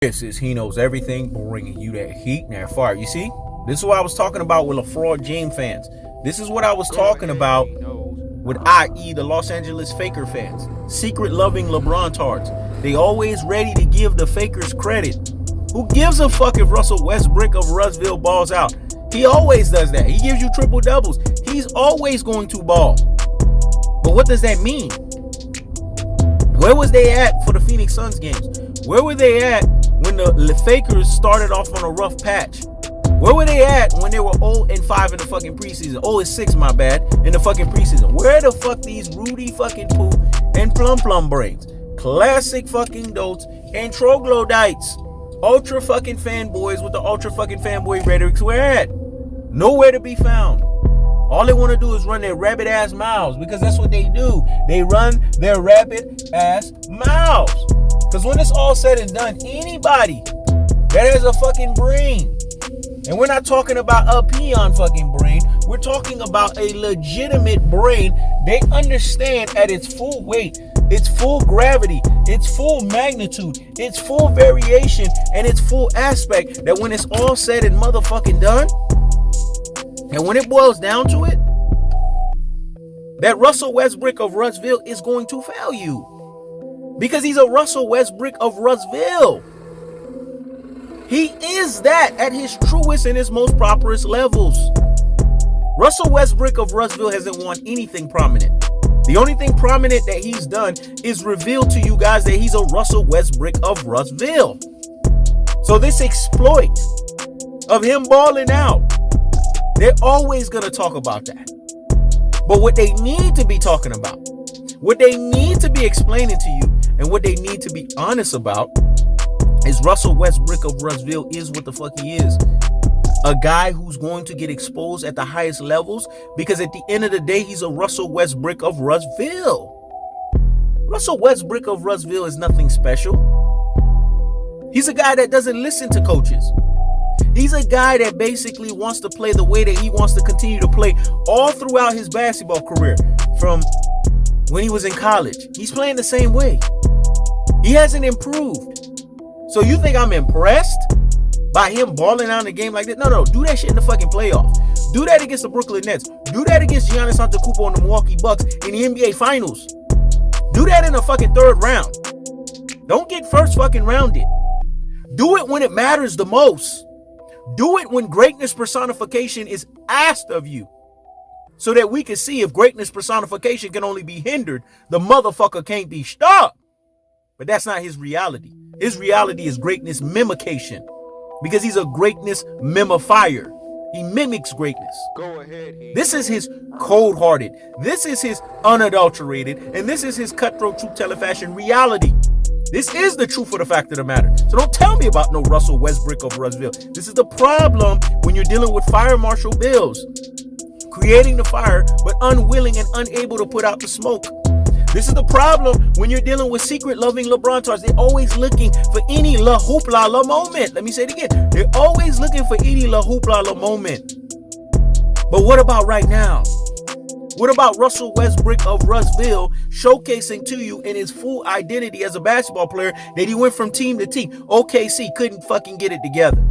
This is He Knows Everything, bringing you that heat and that fire. You see, this is what I was talking about with LaFraud James fans. This is what I was talking about with i.e. the Los Angeles Faker fans. Secret loving LeBron tards. They always ready to give the fakers credit. Who gives a fuck if Russell Westbrick of Russville balls out? He always does that. He gives you triple doubles. He's always going to ball. But what does that mean? Where was they at for the Phoenix Suns games? Where were they at when the Fakers started off on a rough patch? Where were they at when they were 0-5 in the fucking preseason? 0-6, my bad, in the fucking preseason. Where the fuck these Rudy fucking Poo and Plum brains? Classic fucking dotes and troglodytes. Ultra fucking fanboys with the ultra fucking fanboy rhetorics. Where at? Nowhere to be found. All they want to do is run their rabbit ass mouths, because that's what they do. They run their rabbit ass mouths. Because when it's all said and done, anybody that has a fucking brain, and we're not talking about a peon fucking brain, we're talking about a legitimate brain, they understand at its full weight, its full gravity, its full magnitude, its full variation, and its full aspect, that when it's all said and motherfucking done, and when it boils down to it, that Russell Westbrick of Russville is going to fail you. Because he's a Russell Westbrick of Russville. He is that at his truest and his most properest levels. Russell Westbrick of Russville hasn't won anything prominent. The only thing prominent that he's done is reveal to you guys that he's a Russell Westbrick of Russville. So this exploit of him balling out, they're always going to talk about that. But what they need to be talking about, what they need to be explaining to you, and what they need to be honest about is Russell Westbrick of Russville is what the fuck he is. A guy who's going to get exposed at the highest levels, because at the end of the day, he's a Russell Westbrick of Russville. Russell Westbrick of Russville is nothing special. He's a guy that doesn't listen to coaches. He's a guy that basically wants to play the way that he wants to continue to play all throughout his basketball career. From when he was in college, he's playing the same way. He hasn't improved. So you think I'm impressed by him balling out in a game like this? No, do that shit in the fucking playoffs. Do that against the Brooklyn Nets. Do that against Giannis Antetokounmpo and the Milwaukee Bucks in the NBA Finals. Do that in the fucking third round. Don't get first fucking rounded. Do it when it matters the most. Do it when greatness personification is asked of you, so that we can see if greatness personification can only be hindered, the motherfucker can't be stopped. But that's not his reality. His reality is greatness mimication, because he's a greatness mimifier. He mimics greatness. Go ahead. This is his cold-hearted. This is his unadulterated. And this is his cutthroat, truth-telling fashion reality. This is the truth of the fact of the matter. So don't tell me about no Russell Westbrick of Russville. This is the problem when you're dealing with Fire Marshal Bills. Creating the fire, but unwilling and unable to put out the smoke. This is the problem when you're dealing with secret loving LeBron tards. They're always looking for any la hoopla la moment. Let me say it again. They're always looking for any la hoopla la moment. But what about right now? What about Russell Westbrick of Russville showcasing to you in his full identity as a basketball player that he went from team to team? OKC couldn't fucking get it together.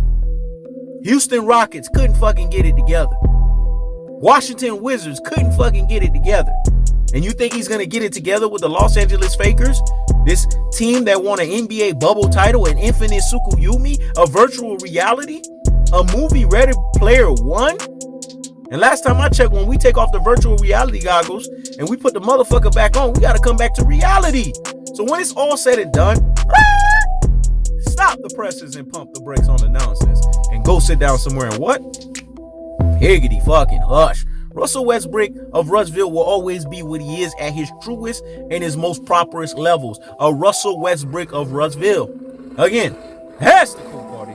Houston Rockets couldn't fucking get it together. Washington Wizards couldn't fucking get it together. And you think he's going to get it together with the Los Angeles Fakers? This team that won an NBA bubble title, an infinite Sukuyumi, a virtual reality, a movie Ready Player One? And last time I checked, when we take off the virtual reality goggles and we put the motherfucker back on, we got to come back to reality. So when it's all said and done, stop the presses and pump the brakes on the nonsense and go sit down somewhere and what? Higgity fucking hush. Russell Westbrick of Russville will always be what he is at his truest and his most properest levels. A Russell Westbrick of Russville. Again, that's the cool party.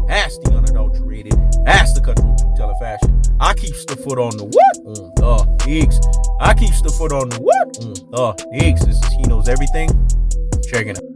That's the unadulterated. That's the cutthroat truth-telling fashion. I keeps the foot on the what? Higgs. I keeps the foot on the what? Higgs. This is He Knows Everything. Check it out.